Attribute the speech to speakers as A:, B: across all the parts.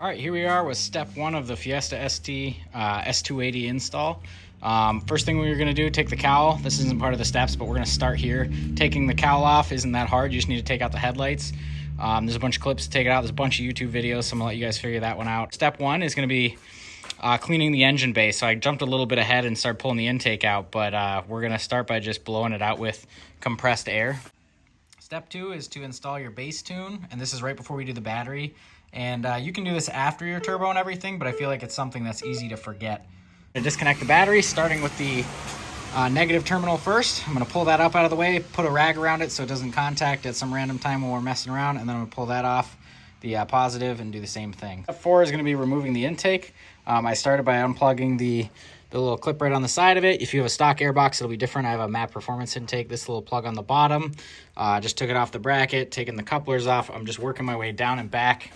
A: All right, here we are with step one of the Fiesta S280 install. First thing we're gonna do, take the cowl. This isn't part of the steps, but we're gonna start here. Taking the cowl off isn't that hard. You just need to take out the headlights. There's a bunch of clips to take it out. There's a bunch of YouTube videos, so I'm gonna let you guys figure that one out. Step one is gonna be cleaning the engine bay. So I jumped a little bit ahead and started pulling the intake out, but we're gonna start by just blowing it out with compressed air. Step two is to install your base tune, and this is right before we do the battery. And you can do this after your turbo and everything, but I feel like it's something that's easy to forget. To disconnect the battery, starting with the negative terminal first. I'm gonna pull that up out of the way, put a rag around it so it doesn't contact at some random time when we're messing around, and then I'm gonna pull that off the positive and do the same thing. Step four is gonna be removing the intake. I started by unplugging the little clip right on the side of it. If you have a stock airbox, it'll be different. I have a MAP performance intake, this little plug on the bottom. Just took it off the bracket, taking the couplers off. I'm just working my way down and back.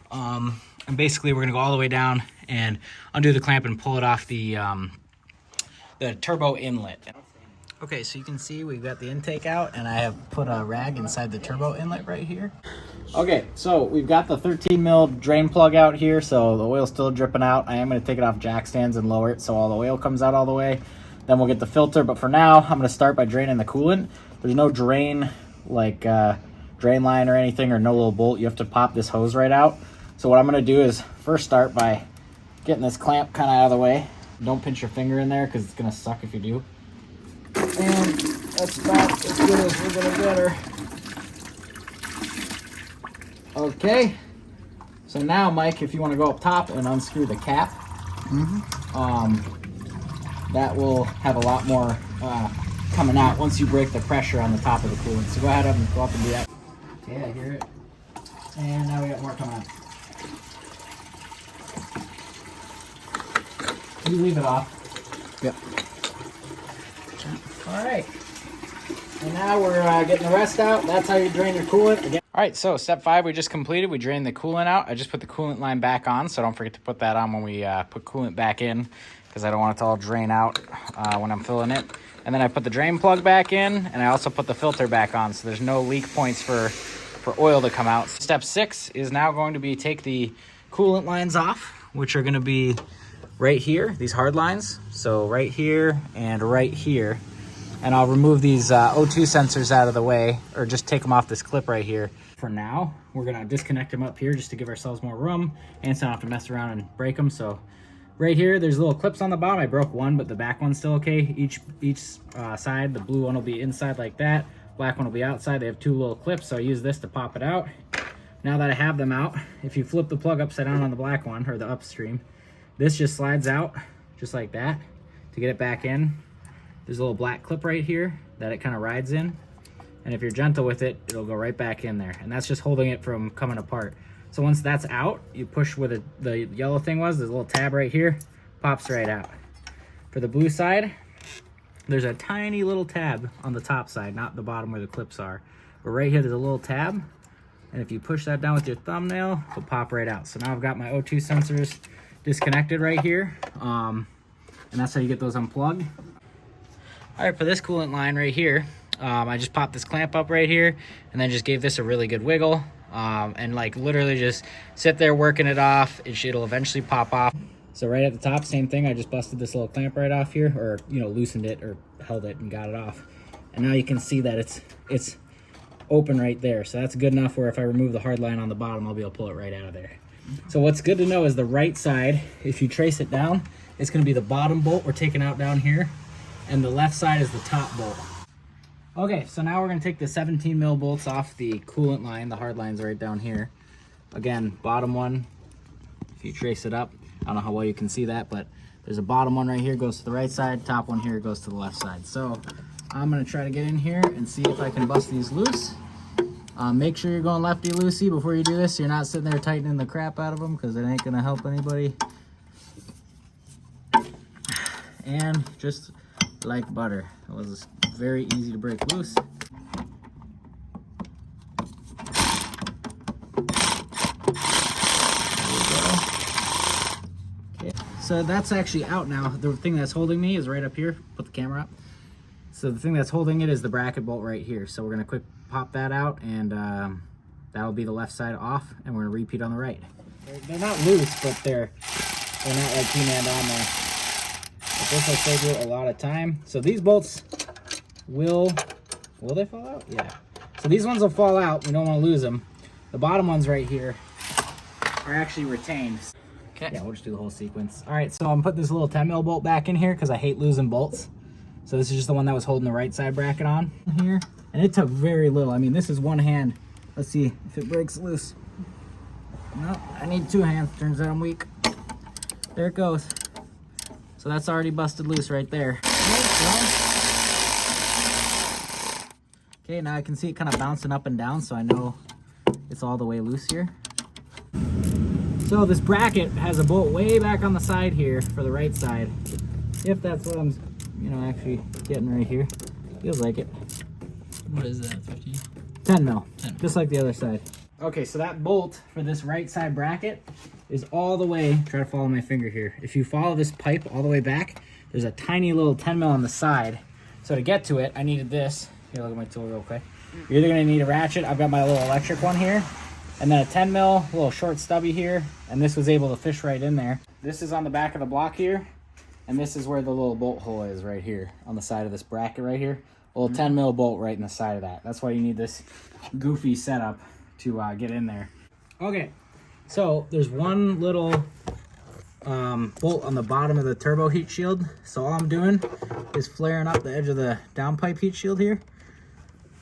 A: And basically we're gonna go all the way down and undo the clamp and pull it off the turbo inlet. Okay, so you can see we've got the intake out, and I have put a rag inside the turbo inlet right here. Okay, so we've got the 13 mil drain plug out here, so the oil's still dripping out. I am gonna take it off jack stands and lower it so all the oil comes out all the way. Then we'll get the filter, but for now, I'm gonna start by draining the coolant. There's no drain, like drain line or anything, or no little bolt. You have to pop this hose right out. So what I'm gonna do is first start by getting this clamp kind of out of the way. Don't pinch your finger in there because it's gonna suck if you do. And that's about as good as we're gonna get her. Okay. So now, Mike, if you want to go up top and unscrew the cap, that will have a lot more coming out once you break the pressure on the top of the coolant. So go ahead and go up and do that. Okay, I hear it. And now we got more coming out. You leave it off.
B: Yep.
A: All right. And now we're getting the rest out. That's how you drain your coolant. Again. All right, so step five we just completed. We drained the coolant out. I just put the coolant line back on, so don't forget to put that on when we put coolant back in, because I don't want it to all drain out when I'm filling it. And then I put the drain plug back in, and I also put the filter back on, so there's no leak points for oil to come out. Step six is now going to be take the coolant lines off, which are going to be right here, these hard lines. So right here and right here. And I'll remove these O2 sensors out of the way, or just take them off this clip right here. For now, we're gonna disconnect them up here just to give ourselves more room and so I don't have to mess around and break them. So right here, there's little clips on the bottom. I broke one, but the back one's still okay. Each side, the blue one will be inside like that. Black one will be outside. They have two little clips, so I use this to pop it out. Now that I have them out, if you flip the plug upside down on the black one, or the upstream, this just slides out just like that. To get it back in, there's a little black clip right here that it kind of rides in. And if you're gentle with it, it'll go right back in there. And that's just holding it from coming apart. So once that's out, you push where the yellow thing was, there's a little tab right here, pops right out. For the blue side, there's a tiny little tab on the top side, not the bottom where the clips are. But right here, there's a little tab. And if you push that down with your thumbnail, it'll pop right out. So now I've got my O2 sensors disconnected right here. And that's how you get those unplugged. All right, for this coolant line right here, I just popped this clamp up right here and then just gave this a really good wiggle. And like literally just sit there working it off. It'll eventually pop off. So right at the top, same thing. I just busted this little clamp right off here, or loosened it or held it and got it off. And now you can see that it's open right there. So that's good enough where if I remove the hard line on the bottom, I'll be able to pull it right out of there. So what's good to know is the right side, if you trace it down, it's gonna be the bottom bolt we're taking out down here, and the left side is the top bolt. Okay, so now we're gonna take the 17 mil bolts off the coolant line. The hard line's right down here. Again, bottom one, if you trace it up, I don't know how well you can see that, but there's a bottom one right here, goes to the right side, top one here goes to the left side. So I'm gonna try to get in here and see if I can bust these loose. Make sure you're going lefty-loosey before you do this, so you're not sitting there tightening the crap out of them, because it ain't gonna help anybody. And just like butter, it was very easy to break loose. Okay. So that's actually out now. The thing that's holding me is right up here. Put the camera up. So the thing that's holding it is the bracket bolt right here. So we're gonna quick pop that out, and that'll be the left side off, and we're gonna repeat on the right. They're not loose, but they're not like T-manned on there. But this will save you a lot of time. So these bolts will they fall out? Yeah. So these ones will fall out. We don't want to lose them. The bottom ones right here are actually retained. Okay. Yeah, we'll just do the whole sequence. All right, so I'm putting this little 10 mil bolt back in here because I hate losing bolts. So this is just the one that was holding the right side bracket on here. And it took very little. I mean, this is one hand. Let's see if it breaks loose. No, I need two hands. Turns out I'm weak. There it goes. So that's already busted loose right there. Okay, now I can see it kind of bouncing up and down, so I know it's all the way loose here. So this bracket has a bolt way back on the side here for the right side. If that's what I'm, actually getting right here. Feels like it.
B: What is that, 15?
A: 10 mil, just like the other side. Okay, so that bolt for this right side bracket is all the way, try to follow my finger here. If you follow this pipe all the way back, there's a tiny little 10 mil on the side. So to get to it, I needed this. Here, look at my tool real quick. You're either gonna need a ratchet, I've got my little electric one here, and then a 10 mil, little short stubby here, and this was able to fish right in there. This is on the back of the block here, and this is where the little bolt hole is right here, on the side of this bracket right here. A little 10 mil bolt right in the side of that. That's why you need this goofy setup to get in there. Okay, so there's one little bolt on the bottom of the turbo heat shield. So all I'm doing is flaring up the edge of the downpipe heat shield here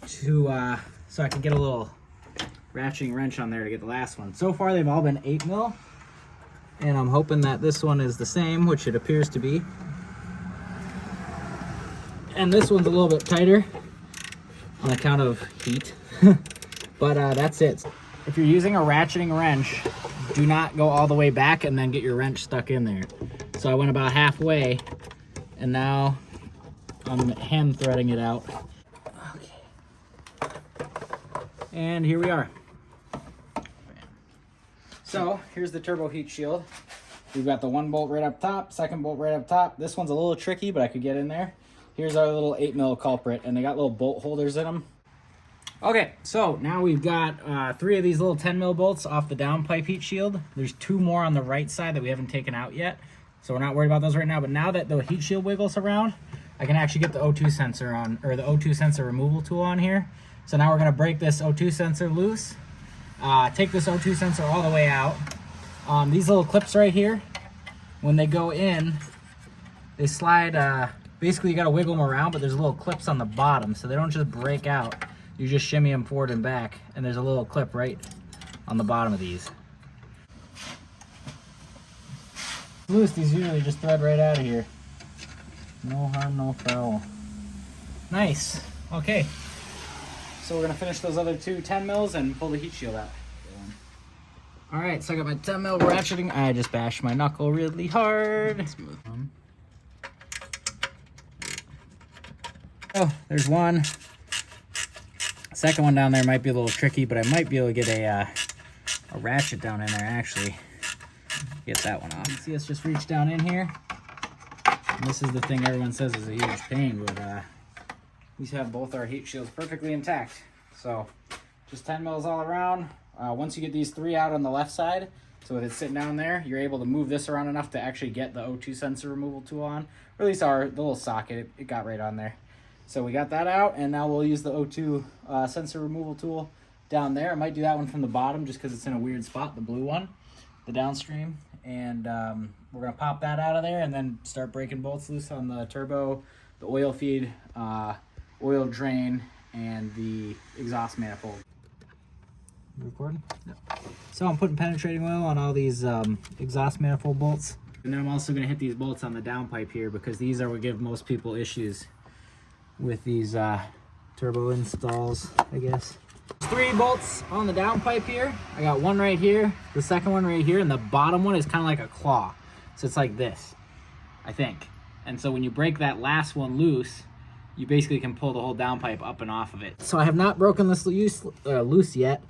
A: to so I can get a little ratcheting wrench on there to get the last one. So far they've all been 8 mil, and I'm hoping that this one is the same, which it appears to be. And this one's a little bit tighter on account of heat. But that's it. If you're using a ratcheting wrench, do not go all the way back and then get your wrench stuck in there. So I went about halfway, and now I'm hand threading it out. Okay. And here we are. So here's the turbo heat shield. We've got the one bolt right up top, second bolt right up top. This one's a little tricky, but I could get in there. Here's our little 8 mil culprit, and they got little bolt holders in them. Okay, so now we've got 3 of these little 10 mil bolts off the downpipe heat shield. There's 2 more on the right side that we haven't taken out yet, so we're not worried about those right now. But now that the heat shield wiggles around, I can actually get the O2 sensor on, or the O2 sensor removal tool on here. So now we're gonna break this O2 sensor loose, take this O2 sensor all the way out. These little clips right here, when they go in, they slide, basically you gotta wiggle them around, but there's little clips on the bottom, so they don't just break out. You just shimmy them forward and back, and there's a little clip right on the bottom of these. Loose, these usually just thread right out of here. No harm, no foul. Nice. Okay. So we're gonna finish those other 2 10 mils and pull the heat shield out. All right, so I got my 10 mil ratcheting. I just bashed my knuckle really hard. Smooth. Oh, there's one. Second one down there might be a little tricky, but I might be able to get a ratchet down in there actually. Get that one off. See us just reach down in here. And this is the thing everyone says is a huge pain, but we have both our heat shields perfectly intact. So just 10 mils all around. Once you get these 3 out on the left side, so if it's sitting down there, you're able to move this around enough to actually get the O2 sensor removal tool on, or at least the little socket, it got right on there. So we got that out, and now we'll use the O2 sensor removal tool down there. I might do that one from the bottom just because it's in a weird spot, the blue one, the downstream. And we're going to pop that out of there and then start breaking bolts loose on the turbo, the oil feed, oil drain, and the exhaust manifold. You recording? Yep. So I'm putting penetrating oil on all these exhaust manifold bolts. And then I'm also going to hit these bolts on the downpipe here because these are what give most people issues with these turbo installs, I guess. There's 3 bolts on the downpipe here. I got one right here, the second one right here, and the bottom one is kind of like a claw. So it's like this, I think. And so when you break that last one loose, you basically can pull the whole downpipe up and off of it. So I have not broken this loose yet,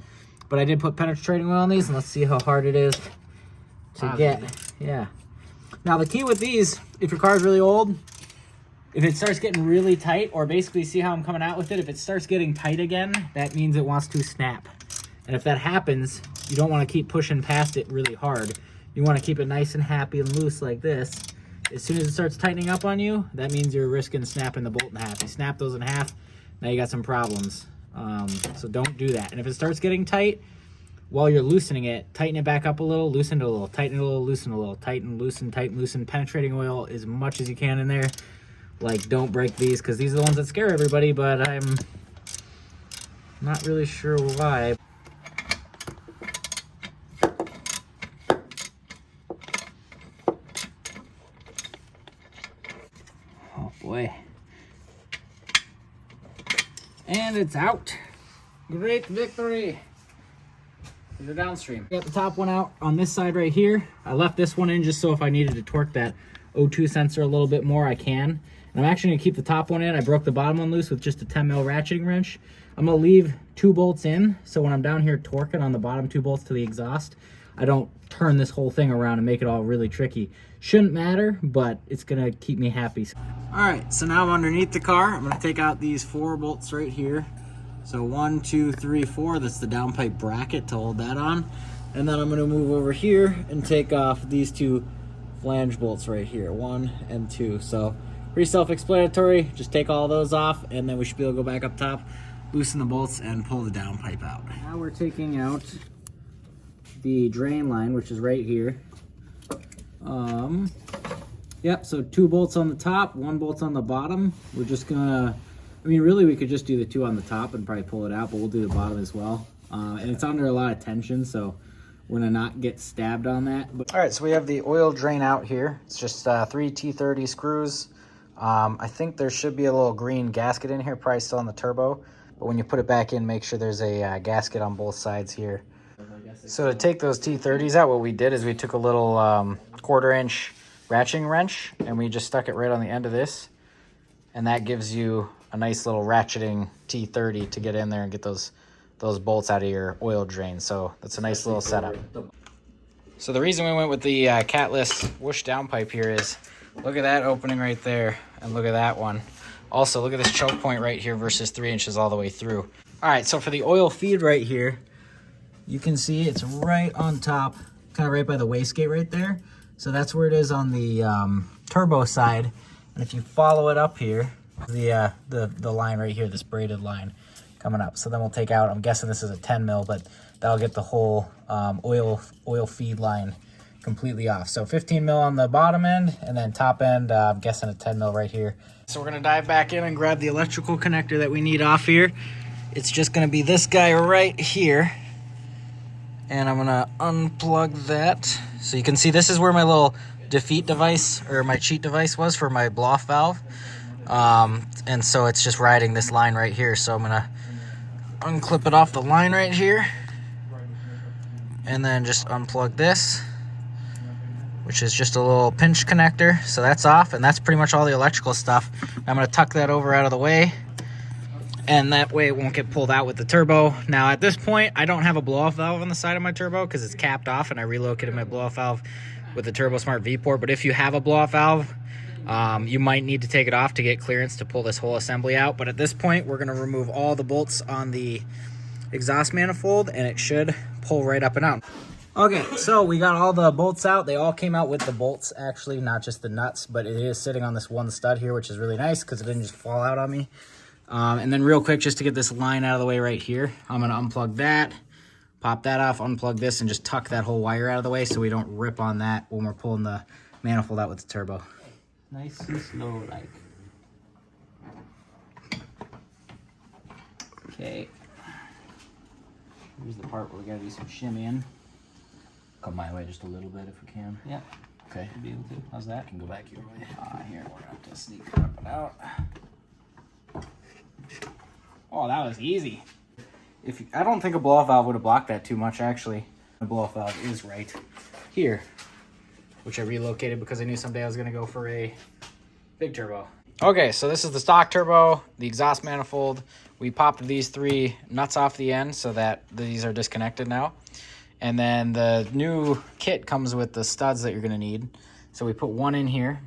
A: but I did put penetrating oil on these, and let's see how hard it is to get. Yeah. Now the key with these, if your car is really old, if it starts getting really tight, or basically see how I'm coming out with it, if it starts getting tight again, that means it wants to snap. And if that happens, you don't want to keep pushing past it really hard. You want to keep it nice and happy and loose like this. As soon as it starts tightening up on you, that means you're risking snapping the bolt in half. You snap those in half, now you got some problems. So don't do that. And if it starts getting tight, while you're loosening it, tighten it back up a little, loosen it a little, tighten it a little, loosen a little, tighten, loosen, penetrating oil as much as you can in there. Like, don't break these, because these are the ones that scare everybody, but I'm not really sure why. Oh boy. And it's out. Great victory. These are downstream. Got the top one out on this side right here. I left this one in just so if I needed to torque that O2 sensor a little bit more, I can. And I'm actually gonna keep the top one in. I broke the bottom one loose with just a 10 mil ratcheting wrench. I'm gonna leave 2 bolts in, so when I'm down here torquing on the bottom 2 bolts to the exhaust, I don't turn this whole thing around and make it all really tricky. Shouldn't matter, but it's gonna keep me happy. All right, so now I'm underneath the car. I'm gonna take out these 4 bolts right here. So 1, 2, 3, 4, that's the downpipe bracket to hold that on. And then I'm gonna move over here and take off these 2 flange bolts right here, 1 and 2. So pretty self-explanatory, just take all those off and then we should be able to go back up top, loosen the bolts and pull the downpipe out. Now we're taking out the drain line, which is right here. Yep, so 2 bolts on the top, 1 bolt on the bottom. We're just gonna, I mean, really, we could just do the 2 on the top and probably pull it out, but we'll do the bottom as well. And it's under a lot of tension, so we're gonna not get stabbed on that. But all right, so we have the oil drain out here. It's just 3 T30 screws. I think there should be a little green gasket in here, probably still on the turbo. But when you put it back in, make sure there's a gasket on both sides here. So to take those T30s out, what we did is we took a little 1/4 inch ratcheting wrench and we just stuck it right on the end of this. And that gives you a nice little ratcheting T30 to get in there and get those bolts out of your oil drain. So that's a nice little setup. So the reason we went with the catless whoosh downpipe here is look at that opening right there and look at that one. Also, look at this choke point right here versus 3 inches all the way through. All right, so for the oil feed right here, you can see it's right on top, kind of right by the wastegate right there. So that's where it is on the turbo side. And if you follow it up here, the line right here, this braided line coming up. So then we'll take out, I'm guessing this is a 10 mil, but that'll get the whole oil feed line completely off. So 15 mil on the bottom end, and then top end, I'm guessing a 10 mil right here. So we're gonna dive back in and grab the electrical connector that we need off here. It's just gonna be this guy right here. And I'm gonna unplug that. So you can see this is where my little defeat device, or my cheat device was for my blow-off valve. And so it's just riding this line right here. So I'm gonna unclip it off the line right here. And then just unplug this, which is just a little pinch connector. So that's off, and that's pretty much all the electrical stuff. I'm gonna tuck that over out of the way, and that way it won't get pulled out with the turbo. Now at this point, I don't have a blow-off valve on the side of my turbo because it's capped off, and I relocated my blow-off valve with the Turbo Smart V-port. But if you have a blow-off valve, you might need to take it off to get clearance to pull this whole assembly out. But at this point, we're gonna remove all the bolts on the exhaust manifold, and it should pull right up and out. Okay, so we got all the bolts out. They all came out with the bolts, actually, not just the nuts, but it is sitting on this one stud here, which is really nice because it didn't just fall out on me. And then real quick, just to get this line out of the way right here, I'm gonna unplug that, pop that off, unplug this, and just tuck that whole wire out of the way so we don't rip on that when we're pulling the manifold out with the turbo. Nice and slow, like. Okay. Here's the part where we gotta do some shimmying. Come my way just a little bit if we can. Yeah. Okay. Be able to. How's that? Can go back your way. Here, we're gonna have to sneak it up and out. Oh, that was easy. I don't think a blow-off valve would have blocked that too much, actually. The blow-off valve is right here, which I relocated because I knew someday I was gonna go for a big turbo. Okay, so this is the stock turbo, the exhaust manifold. We popped these 3 nuts off the end so that these are disconnected now. And then the new kit comes with the studs that you're gonna need. So we put 1 in here,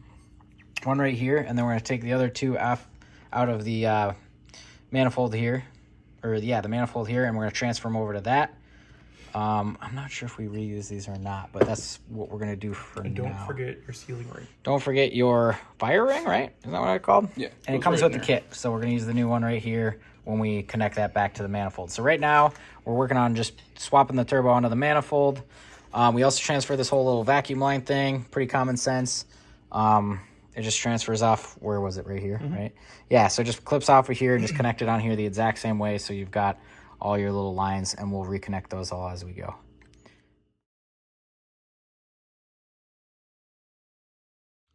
A: 1 right here, and then we're gonna take the other 2 out of the manifold here, or yeah, the manifold here, and we're gonna transfer them over to that. I'm not sure if we reuse these or not, but that's what we're going to do for
C: and don't
A: now.
C: forget your sealing ring.
A: Don't forget your fire ring, right? Isn't that what I called?
C: Yeah.
A: And it comes with the kit, so we're going to use the new one right here when we connect that back to the manifold. So right now, we're working on just swapping the turbo onto the manifold. We also transfer this whole little vacuum line thing, pretty common sense. It just transfers off, where was it, right here, right? Yeah, so it just clips off of here and just connect it on here the exact same way, so you've got all your little lines, and we'll reconnect those all as we go.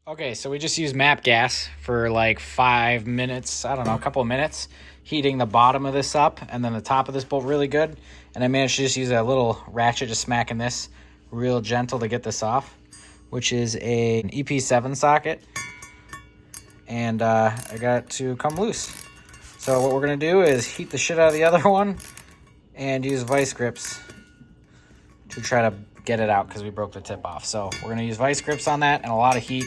A: Okay, so we just used MAP gas for like 5 minutes, I don't know, a couple of minutes, heating the bottom of this up and then the top of this bolt really good. And I managed to just use a little ratchet, just smacking this real gentle to get this off, which is an EP7 socket. And I got it to come loose. So what we're gonna do is heat the shit out of the other one and use vice grips to try to get it out because we broke the tip off. So we're gonna use vice grips on that and a lot of heat,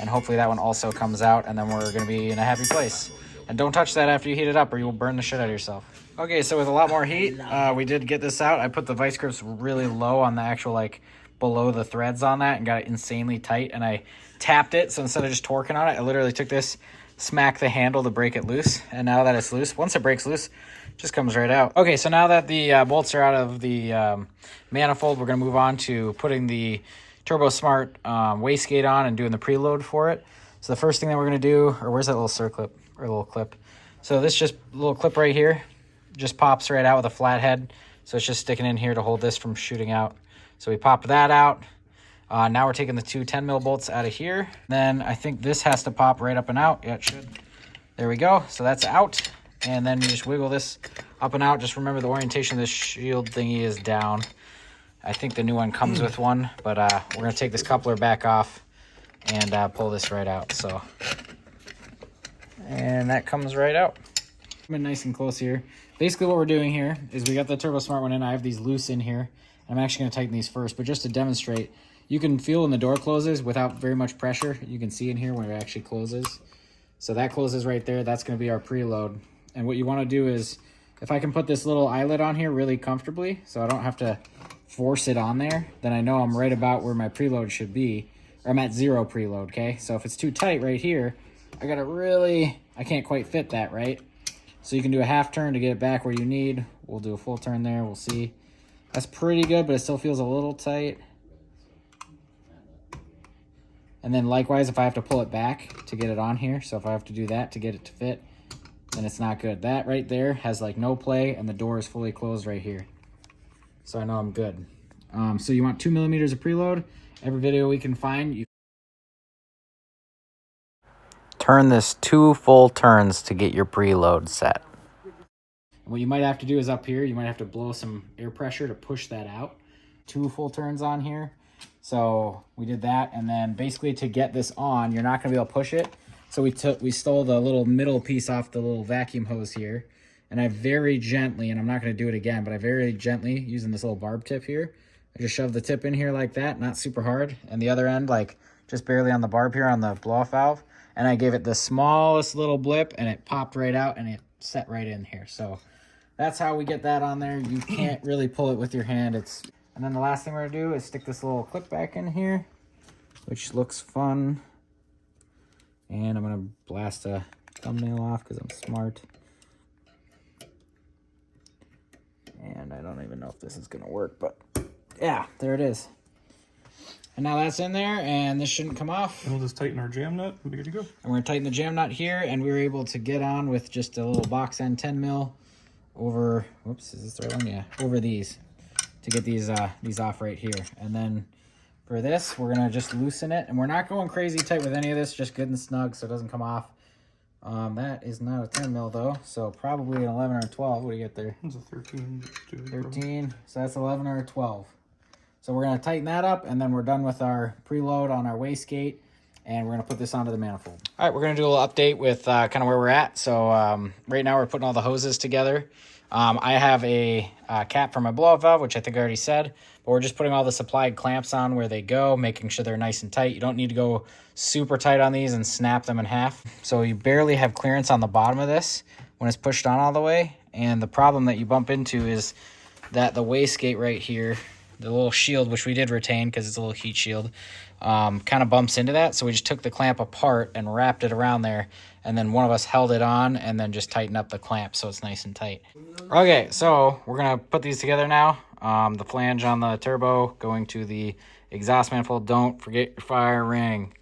A: and hopefully that one also comes out, and then we're gonna be in a happy place. And don't touch that after you heat it up or you will burn the shit out of yourself. Okay, so with a lot more heat, we did get this out. I put the vice grips really low on the actual, like, below the threads on that and got it insanely tight, and I tapped it, so instead of just torquing on it, I literally took this, smacked the handle to break it loose, and now that it's loose, once it breaks loose, it just comes right out. Okay, so now that the bolts are out of the manifold, we're going to move on to putting the Turbo Smart wastegate on and doing the preload for it. So the first thing that we're going to do, or where's that little circlip, or little clip? So this just little clip right here just pops right out with a flat head, so it's just sticking in here to hold this from shooting out. So we popped that out. Now we're taking the two 10 mil bolts out of here. Then I think this has to pop right up and out. Yeah, it should. There we go. So that's out. And then you just wiggle this up and out. Just remember the orientation of this shield thingy is down. I think the new one comes with one, but we're going to take this coupler back off and pull this right out. So, and that comes right out. I'm in nice and close here. Basically what we're doing here is we got the Turbo Smart one in. I have these loose in here. I'm actually going to tighten these first, but just to demonstrate, you can feel when the door closes without very much pressure. You can see in here when it actually closes. So that closes right there. That's going to be our preload. And what you want to do is, if I can put this little eyelet on here really comfortably, so I don't have to force it on there, then I know I'm right about where my preload should be, or I'm at 0 preload, okay? So if it's too tight right here, I got to really, I can't quite fit that, right? So you can do a half turn to get it back where you need. We'll do a full turn there. We'll see. That's pretty good, but it still feels a little tight. And then likewise, if I have to pull it back to get it on here, so if I have to do that to get it to fit, then it's not good. That right there has like no play, and the door is fully closed right here. So I know I'm good. So you want 2 millimeters of preload. Every video we can find, you turn this 2 full turns to get your preload set. What you might have to do is up here, you might have to blow some air pressure to push that out. 2 full turns on here. So we did that, and then basically to get this on, you're not going to be able to push it. So we stole the little middle piece off the little vacuum hose here, and I very gently, and I'm not going to do it again, but I very gently, using this little barb tip here, I just shoved the tip in here like that, not super hard, and the other end like just barely on the barb here on the blow-off valve, and I gave it the smallest little blip, and it popped right out, and it set right in here. So that's how we get that on there. You can't really pull it with your hand. And then the last thing we're gonna do is stick this little clip back in here, which looks fun. And I'm gonna blast a thumbnail off because I'm smart. And I don't even know if this is gonna work, but yeah, there it is. And now that's in there, and this shouldn't come off.
C: And we'll just tighten our jam nut and be good to go.
A: And we're gonna tighten the jam nut here, and we were able to get on with just a little box end 10 mil over, whoops, is this the right one? Yeah, over these to get these off right here. And then for this, we're gonna just loosen it, and we're not going crazy tight with any of this, just good and snug so it doesn't come off. That is not a 10 mil though, so probably an 11 or a 12. What do you get there?
C: It's a 13.
A: 13, so that's 11 or a 12. So we're gonna tighten that up, and then we're done with our preload on our wastegate, and we're gonna put this onto the manifold. All right, we're gonna do a little update with kind of where we're at. So right now we're putting all the hoses together. I have a cap for my blow-off valve, which I think I already said, but we're just putting all the supplied clamps on where they go, making sure they're nice and tight. You don't need to go super tight on these and snap them in half. So you barely have clearance on the bottom of this when it's pushed on all the way. And the problem that you bump into is that the wastegate right here, the little shield, which we did retain because it's a little heat shield, kind of bumps into that. So we just took the clamp apart and wrapped it around there. And then one of us held it on and then just tightened up the clamp so it's nice and tight. Okay, so we're going to put these together now. The flange on the turbo going to the exhaust manifold. Don't forget your fire ring,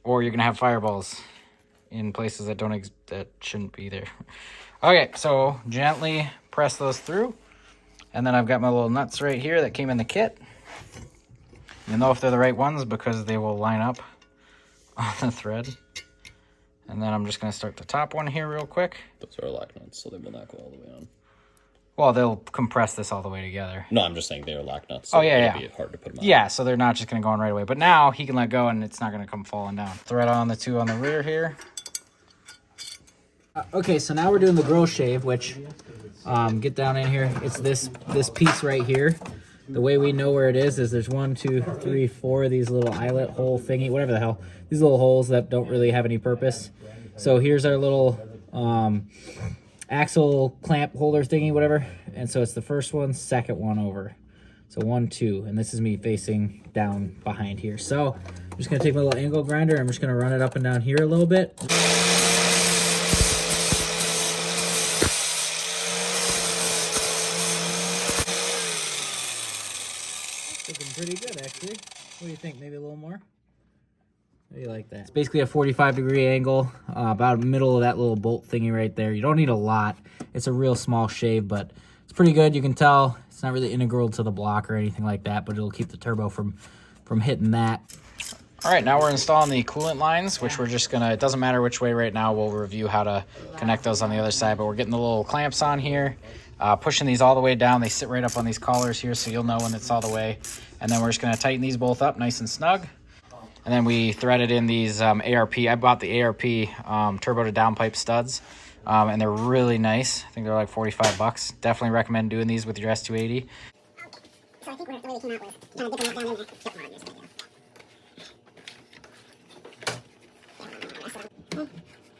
A: or you're going to have fireballs in places that that shouldn't be there. Okay, so gently press those through. And then I've got my little nuts right here that came in the kit. You'll know if they're the right ones because they will line up on the thread. And then I'm just going to start the top one here real quick.
B: Those are lock nuts, so they will not go all the way on.
A: Well, they'll compress this all the way together.
B: No, I'm just saying they are lock nuts. So
A: oh, yeah,
B: it'll be hard to put them on.
A: Yeah, so they're not just going to go on right away. But now he can let go and it's not going to come falling down. Thread on the two on the rear here. Okay, so now we're doing the grill shave, which, get down in here. It's this piece right here. The way we know where it is there's 1, 2, 3, 4 of these little eyelet hole thingy, whatever the hell. These little holes that don't really have any purpose. So here's our little axle clamp holder thingy, whatever. And so it's the first one, second one over. So 1, 2, and this is me facing down behind here. So I'm just gonna take my little angle grinder. I'm just gonna run it up and down here a little bit. Looking pretty good, actually. What do you think? Maybe a little more? How do you like that? It's basically a 45-degree angle, about middle of that little bolt thingy right there. You don't need a lot. It's a real small shave, but it's pretty good. You can tell it's not really integral to the block or anything like that, but it'll keep the turbo from hitting that. All right, now we're installing the coolant lines, which we're just gonna, it doesn't matter which way right now, we'll review how to connect those on the other side, but we're getting the little clamps on here, pushing these all the way down. They sit right up on these collars here, so you'll know when it's all the way. And then we're just gonna tighten these both up nice and snug. And then we threaded in these ARP. I bought the ARP turbo to downpipe studs, and they're really nice. I think they're like 45 bucks. Definitely recommend doing these with your S280.
D: So I think the way they came out was kind of dipping that down in there. Yep, hold on, there's the idea.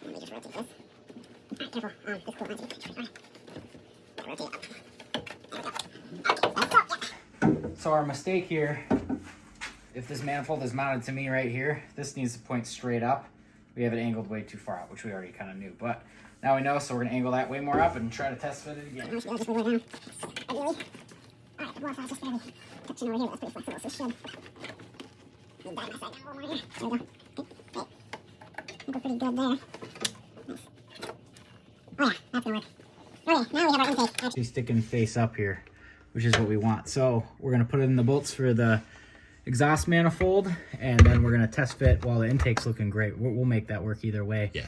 D: Let me just rotate this. Alright, careful. This cool lens. Rotate up. There we go.
A: So our mistake here, if this manifold is mounted to me right here, this needs to point straight up. We have it angled way too far out, which we already kind of knew. But now we know, so we're going to angle that way more up and try to test fit it again.
D: I should be able to just move it down. Ideally. Alright, the block was just barely touching over here. That's pretty flexible, so it should. Let me dive my side down a little more here. There we go. Okay. I think we're pretty good there. Nice. Oh yeah, that's going to work. Okay, now we have our intake.
A: She's sticking face up here, which is what we want. So we're going to put in the bolts for the exhaust manifold, and then we're going to test fit while the intake's looking great. We'll make that work either way.
B: Yeah.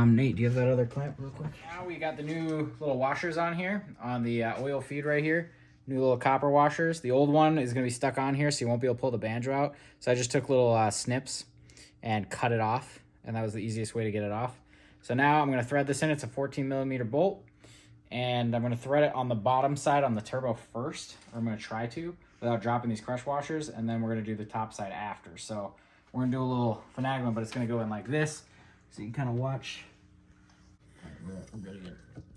A: Nate, do you have that other clamp real quick? Now we got the new little washers on here, on the oil feed right here. New little copper washers. The old one is going to be stuck on here, so you won't be able to pull the banjo out. So I just took little snips and cut it off, and that was the easiest way to get it off. So now I'm going to thread this in. It's a 14mm bolt, and I'm going to thread it on the bottom side on the turbo first, or I'm going to try to, without dropping these crush washers, and then we're going to do the top side after. So we're going to do a little finagling, but it's going to go in like this, so you can kind of watch. All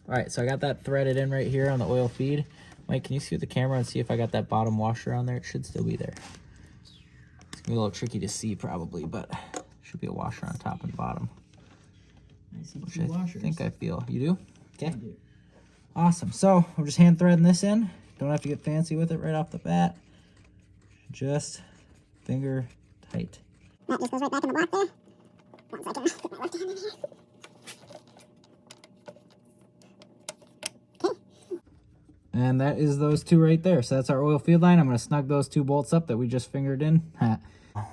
A: right, so I got that threaded in right here on the oil feed. Mike, can you see with the camera and see if I got that bottom washer on there? It should still be there. It's going to be a little tricky to see probably, but should be a washer on top and bottom.
B: I see
A: Which
B: two
A: I
B: washers.
A: think I feel. You do? Okay.
B: I do.
A: Awesome. So I'm just hand threading this in. Don't have to get fancy with it right off the bat. Just finger tight.
D: That just goes right back in the block there. Once I can get my left hand in here.
A: And that is those two right there. So that's our oil feed line. I'm going to snug those two bolts up that we just fingered in.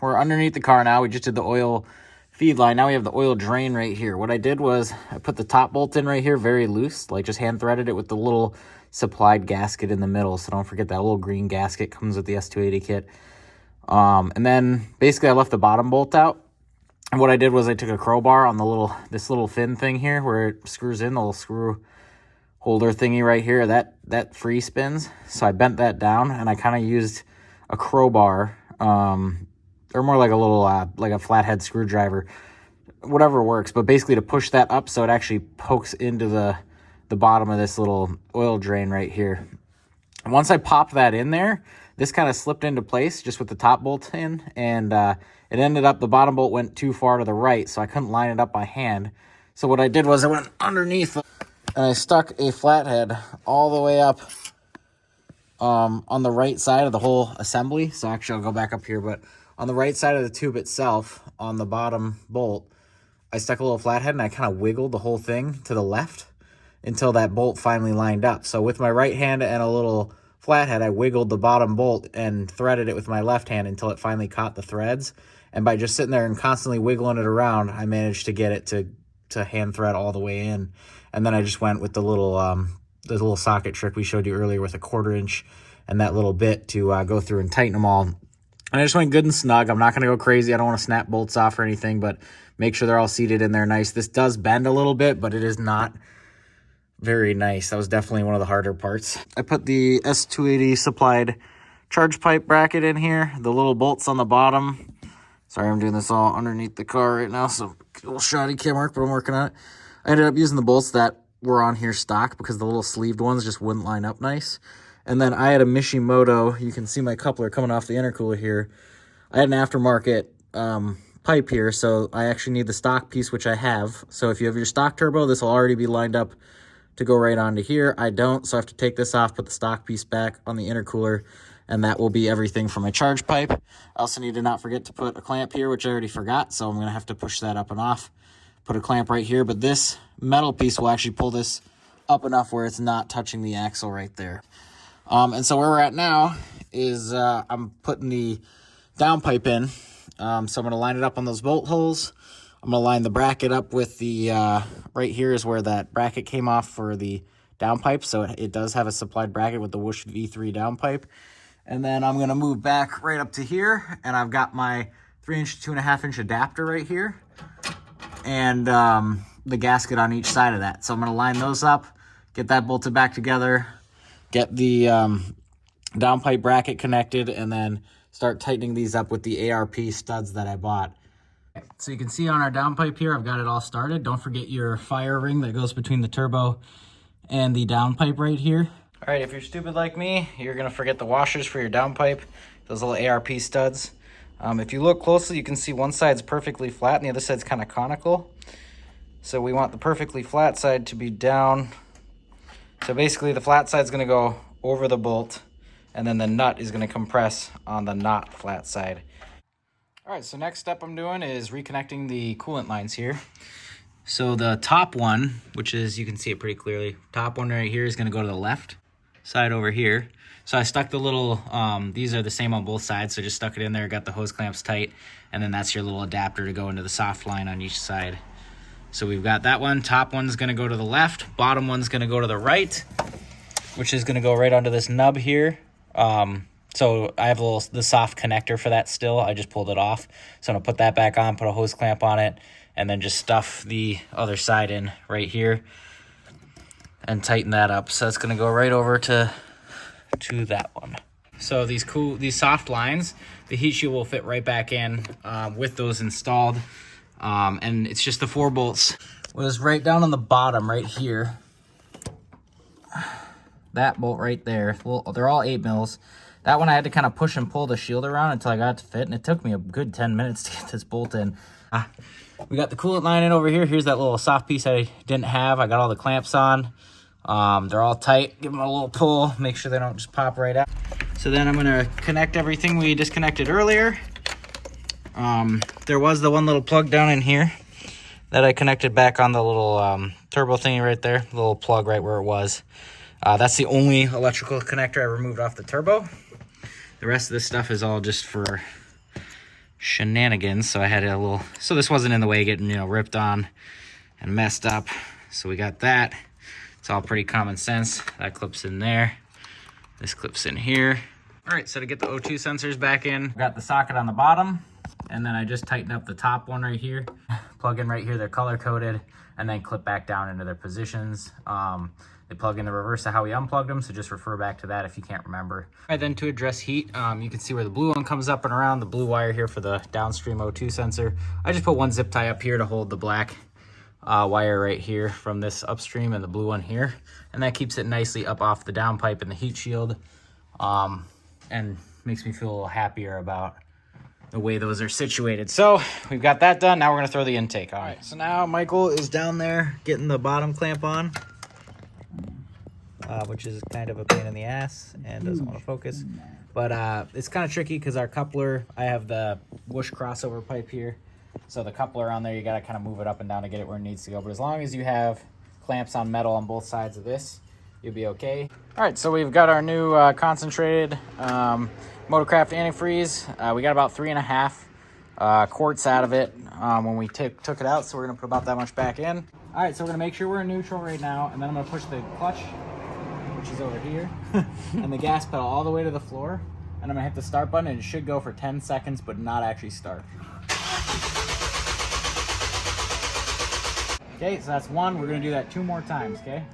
A: We're underneath the car now. We just did the oil feed line. Now we have the oil drain right here. What I did was I put the top bolt in right here very loose, like just hand threaded it with the little supplied gasket in the middle. So don't forget that little green gasket comes with the S280 kit. And then basically I left the bottom bolt out. And what I did was I took a crowbar on the this little fin thing here where it screws in, the little screw holder thingy right here, that free spins. So I bent that down and I kind of used a crowbar, or more like a little, like a flathead screwdriver, whatever works, but basically to push that up so it actually pokes into the bottom of this little oil drain right here. And once I popped that in there, this kind of slipped into place just with the top bolt in, and it ended up, the bottom bolt went too far to the right, so I couldn't line it up by hand. So what I did was I went underneath and I stuck a flathead all the way up on the right side of the whole assembly. So actually I'll go back up here, but on the right side of the tube itself, on the bottom bolt, I stuck a little flathead and I kind of wiggled the whole thing to the left until that bolt finally lined up. So with my right hand and a little flathead, I wiggled the bottom bolt and threaded it with my left hand until it finally caught the threads. And by just sitting there and constantly wiggling it around, I managed to get it to hand thread all the way in. And then I just went with the little socket trick we showed you earlier with a 1/4 inch and that little bit to go through and tighten them all. And I just went good and snug. I'm not going to go crazy. I don't want to snap bolts off or anything, but make sure they're all seated in there nice. This does bend a little bit, but it is not very nice. That was definitely one of the harder parts. I put the S280 supplied charge pipe bracket in here, the little bolts on the bottom. Sorry, I'm doing this all underneath the car right now, so a little shoddy camera work, but I'm working on it. I ended up using the bolts that were on here stock because the little sleeved ones just wouldn't line up nice. And then I had a Mishimoto, you can see my coupler coming off the intercooler here. I had an aftermarket pipe here, so I actually need the stock piece, which I have. So if you have your stock turbo, this will already be lined up to go right onto here. I don't, so I have to take this off, put the stock piece back on the intercooler, and that will be everything for my charge pipe. I also need to not forget to put a clamp here, which I already forgot, so I'm going to have to push that up and off. Put a clamp right here, but this metal piece will actually pull this up enough where it's not touching the axle right there. And so where we're at now is I'm putting the downpipe in. So I'm going to line it up on those bolt holes. I'm going to line the bracket up with the, right here is where that bracket came off for the downpipe. So it does have a supplied bracket with the Whoosh V3 downpipe. And then I'm going to move back right up to here. And I've got my 3-inch, 2.5-inch adapter right here. And the gasket on each side of that. So I'm going to line those up, get that bolted back together, get the downpipe bracket connected, and then start tightening these up with the ARP studs that I bought. So you can see on our downpipe here, I've got it all started. Don't forget your fire ring that goes between the turbo and the downpipe right here. All right, if you're stupid like me, you're gonna forget the washers for your downpipe, those little ARP studs. If you look closely, you can see one side's perfectly flat and the other side's kind of conical. So we want the perfectly flat side to be down. So basically the flat side's gonna go over the bolt, and then the nut is gonna compress on the not flat side. All right, so next step I'm doing is reconnecting the coolant lines here. So the top one, which is, you can see it pretty clearly, top one right here is gonna go to the left side over here. So I stuck the little, these are the same on both sides, so just stuck it in there, got the hose clamps tight, and then that's your little adapter to go into the soft line on each side. So we've got that one, top one's gonna go to the left, bottom one's gonna go to the right, which is gonna go right onto this nub here. So I have the soft connector for that still. I just pulled it off. So I'm gonna put that back on, put a hose clamp on it, and then just stuff the other side in right here and tighten that up. So it's gonna go right over to that one. So these soft lines, the heat shield will fit right back in with those installed. And it's just the 4 bolts. Was right down on the bottom right here. That bolt right there. Well, they're all 8 mils. That one I had to kind of push and pull the shield around until I got it to fit, and it took me a good 10 minutes to get this bolt in. We got the coolant line in over here. Here's that little soft piece I didn't have. I got all the clamps on. They're all tight. Give them a little pull. Make sure they don't just pop right out. So then I'm going to connect everything we disconnected earlier. There was the one little plug down in here that I connected back on the little turbo thingy right there. The little plug right where it was. That's the only electrical connector I removed off the turbo. The rest of this stuff is all just for shenanigans. So I had a little, so this wasn't in the way getting, ripped on and messed up. So we got that. It's all pretty common sense. That clips in there. This clips in here. All right, so to get the O2 sensors back in, got the socket on the bottom, and then I just tightened up the top one right here. Plug in right here, they're color coded, and then clip back down into their positions. They plug in the reverse of how we unplugged them, so just refer back to that if you can't remember. All right, then to address heat, you can see where the blue one comes up and around, the blue wire here for the downstream O2 sensor. I just put one zip tie up here to hold the black wire right here from this upstream and the blue one here. And that keeps it nicely up off the downpipe and the heat shield. And makes me feel a little happier about the way those are situated. So we've got that done. Now we're gonna throw the intake on. All right, so now Michael is down there getting the bottom clamp on, which is kind of a pain in the ass and doesn't want to focus. But it's kind of tricky because our coupler, I have the Whoosh crossover pipe here. So the coupler on there, you gotta kind of move it up and down to get it where it needs to go. But as long as you have clamps on metal on both sides of this, you'll be okay. All right, so we've got our new concentrated Motorcraft antifreeze. We got about 3.5 quarts out of it when we took it out, so we're gonna put about that much back in. All right, so we're gonna make sure we're in neutral right now, and then I'm gonna push the clutch, which is over here, and the gas pedal all the way to the floor, and I'm gonna hit the start button, and it should go for 10 seconds, but not actually start. Okay, so that's one. We're gonna do that 2 more times, okay?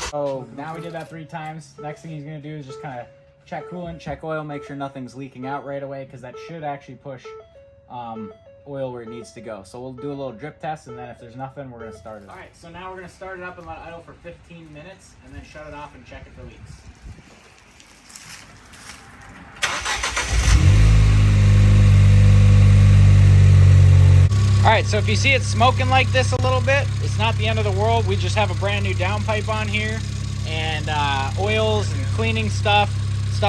A: So now we did that 3 times. Next thing he's gonna do is just kind of check coolant, check oil, make sure nothing's leaking out right away, because that should actually push oil where it needs to go. So we'll do a little drip test, and then if there's nothing, we're gonna start it. All right, so now we're gonna start it up and let it idle for 15 minutes, and then shut it off and check if it leaks. All right, so if you see it smoking like this a little bit, it's not the end of the world. We just have a brand new downpipe on here, and oils and cleaning stuff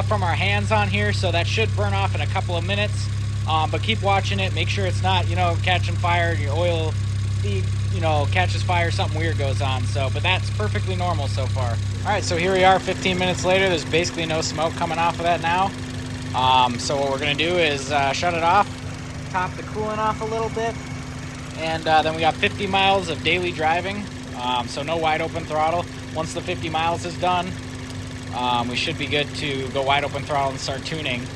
A: from our hands on here, so that should burn off in a couple of minutes. But keep watching it, make sure it's not, catching fire, your oil feed, catches fire, something weird goes on. So, but that's perfectly normal so far. All right, so here we are 15 minutes later. There's basically no smoke coming off of that now. So what we're gonna do is shut it off, top the coolant off a little bit, and then we got 50 miles of daily driving, so no wide open throttle. Once the 50 miles is done, we should be good to go wide open throttle and start tuning.